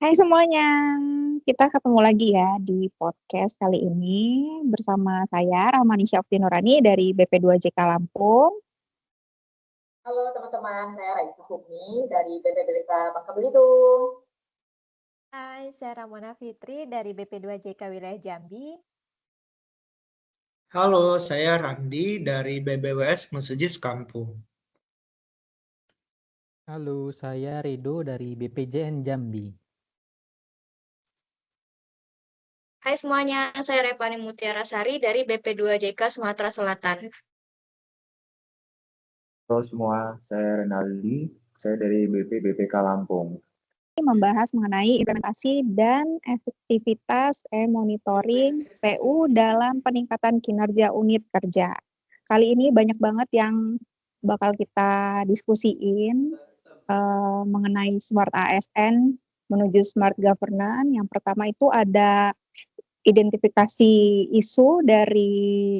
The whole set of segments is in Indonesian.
Hai semuanya, kita ketemu lagi ya di podcast kali ini bersama saya Rahmanisya Okti Nurani dari BP2JK Lampung. Halo teman-teman, saya Raisa Hukmi dari BPBK Bangka Belitung. Hai, saya Ramona Fitri dari BP2JK Wilayah Jambi. Halo, saya Randi dari BBWS Mesujis Kampung. Halo, saya Rido dari BPJN Jambi. Hai semuanya, saya Revani Mutiara Sari dari BP2JK Sumatera Selatan. Halo semua, saya Renaldi, saya dari BPK Lampung. Membahas mengenai implementasi dan efektivitas monitoring PU dalam peningkatan kinerja unit kerja. Kali ini banyak banget yang bakal kita diskusiin mengenai Smart ASN menuju Smart Governance. Yang pertama itu ada identifikasi isu dari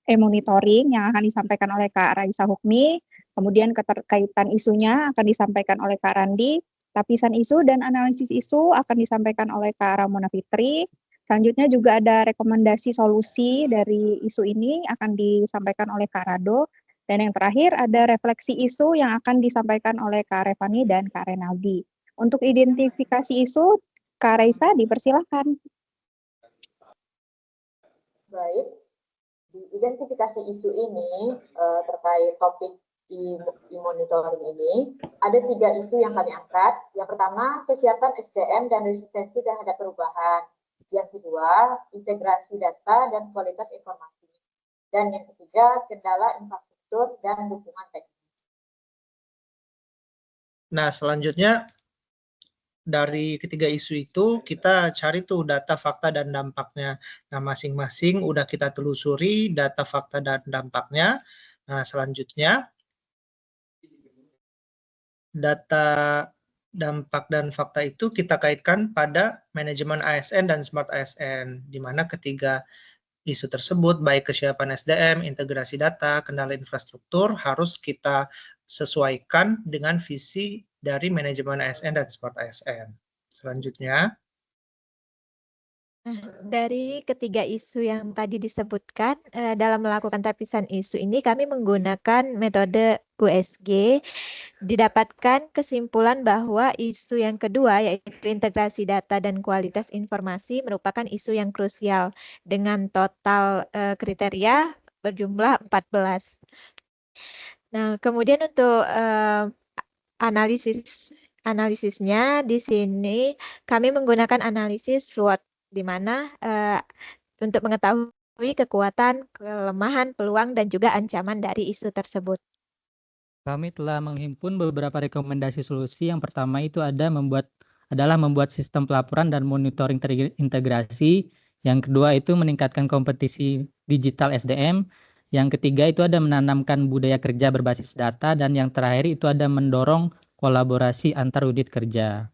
e-monitoring yang akan disampaikan oleh Kak Raisa Hukmi, kemudian keterkaitan isunya akan disampaikan oleh Kak Randi, lapisan isu dan analisis isu akan disampaikan oleh Kak Ramona Fitri. Selanjutnya juga ada rekomendasi solusi dari isu ini akan disampaikan oleh Kak Rado. Dan yang terakhir ada refleksi isu yang akan disampaikan oleh Kak Revani dan Kak Renaldi. Untuk identifikasi isu, Kak Raisa dipersilahkan. Baik, di identifikasi isu ini terkait topik e-monitoring ini, ada 3 isu yang kami angkat. Yang pertama, kesiapan SDM dan resistensi terhadap perubahan. Yang kedua, integrasi data dan kualitas informasi. Dan yang ketiga, kendala infrastruktur dan dukungan teknis. Nah, selanjutnya dari ketiga isu itu kita cari tuh data, fakta, dan dampaknya. Nah, masing-masing udah kita telusuri data, fakta, dan dampaknya. Nah, selanjutnya data, dampak, dan fakta itu kita kaitkan pada manajemen ASN dan Smart ASN, di mana ketiga isu tersebut, baik kesiapan SDM, integrasi data, kendala infrastruktur, harus kita sesuaikan dengan visi dari manajemen ASN dan Smart ASN. Selanjutnya, Dari ketiga isu yang tadi disebutkan, dalam melakukan tapisan isu ini kami menggunakan metode USG. Didapatkan kesimpulan bahwa isu yang kedua, yaitu integrasi data dan kualitas informasi, merupakan isu yang krusial dengan total kriteria berjumlah 14. Nah, kemudian untuk analisisnya di sini kami menggunakan analisis SWOT, di mana untuk mengetahui kekuatan, kelemahan, peluang, dan juga ancaman dari isu tersebut. Kami telah menghimpun beberapa rekomendasi solusi. Yang pertama itu adalah membuat sistem pelaporan dan monitoring terintegrasi. Yang kedua itu meningkatkan kompetisi digital SDM. Yang ketiga itu ada menanamkan budaya kerja berbasis data. Dan yang terakhir itu ada mendorong kolaborasi antar unit kerja.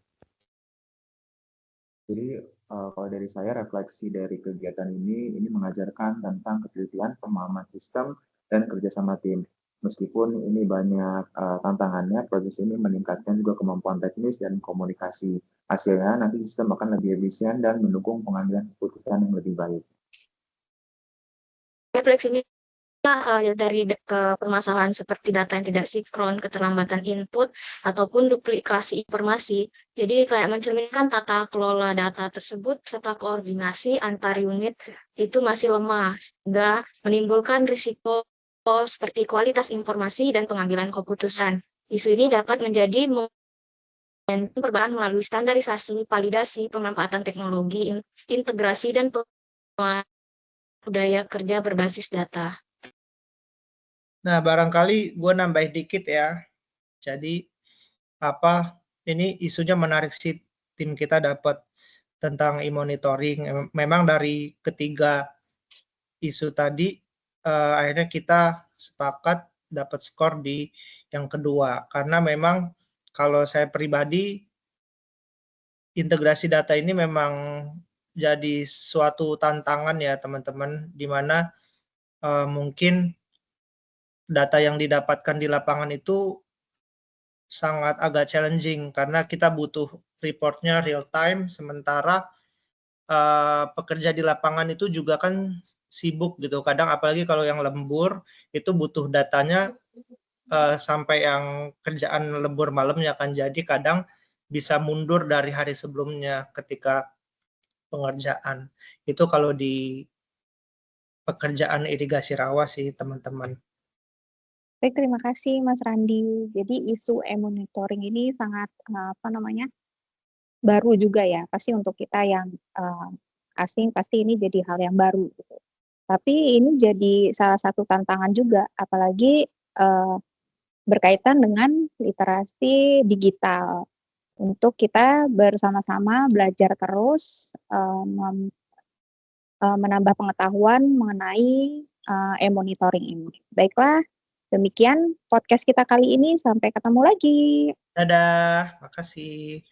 Jadi kalau dari saya refleksi dari kegiatan ini mengajarkan tentang ketelitian, pemahaman sistem, dan kerjasama tim. Meskipun ini banyak tantangannya, proses ini meningkatkan juga kemampuan teknis dan komunikasi. Hasilnya nanti sistem akan lebih efisien dan mendukung pengambilan keputusan yang lebih baik. Refleksinya dari permasalahan seperti data yang tidak sinkron, keterlambatan input, ataupun duplikasi informasi. Jadi kayak mencerminkan tata kelola data tersebut serta koordinasi antar unit itu masih lemah, sehingga menimbulkan risiko seperti kualitas informasi dan pengambilan keputusan. Isu ini dapat menjadi perubahan melalui standarisasi, validasi, pemanfaatan teknologi, integrasi, dan budaya kerja berbasis data. nah barangkali gue nambahin dikit ya. Jadi ini isunya menarik sih, tim kita dapat tentang e-monitoring. Memang dari ketiga isu tadi akhirnya kita sepakat dapat skor di yang kedua, karena memang kalau saya pribadi integrasi data ini memang jadi suatu tantangan ya teman-teman, di mana mungkin data yang didapatkan di lapangan itu sangat agak challenging karena kita butuh reportnya real time, sementara pekerja di lapangan itu juga kan sibuk gitu. Kadang apalagi kalau yang lembur itu butuh datanya sampai yang kerjaan lembur malamnya kan. Jadi kadang bisa mundur dari hari sebelumnya ketika pengerjaan. Itu kalau di pekerjaan irigasi rawa sih teman-teman. Baik, terima kasih Mas Randi. Jadi isu e-monitoring ini sangat baru juga ya. Pasti untuk kita yang asing pasti ini jadi hal yang baru gitu. Tapi ini jadi salah satu tantangan juga, apalagi berkaitan dengan literasi digital. Untuk kita bersama-sama belajar terus menambah pengetahuan mengenai e-monitoring ini. Baiklah, demikian podcast kita kali ini. Sampai ketemu lagi. Dadah, makasih.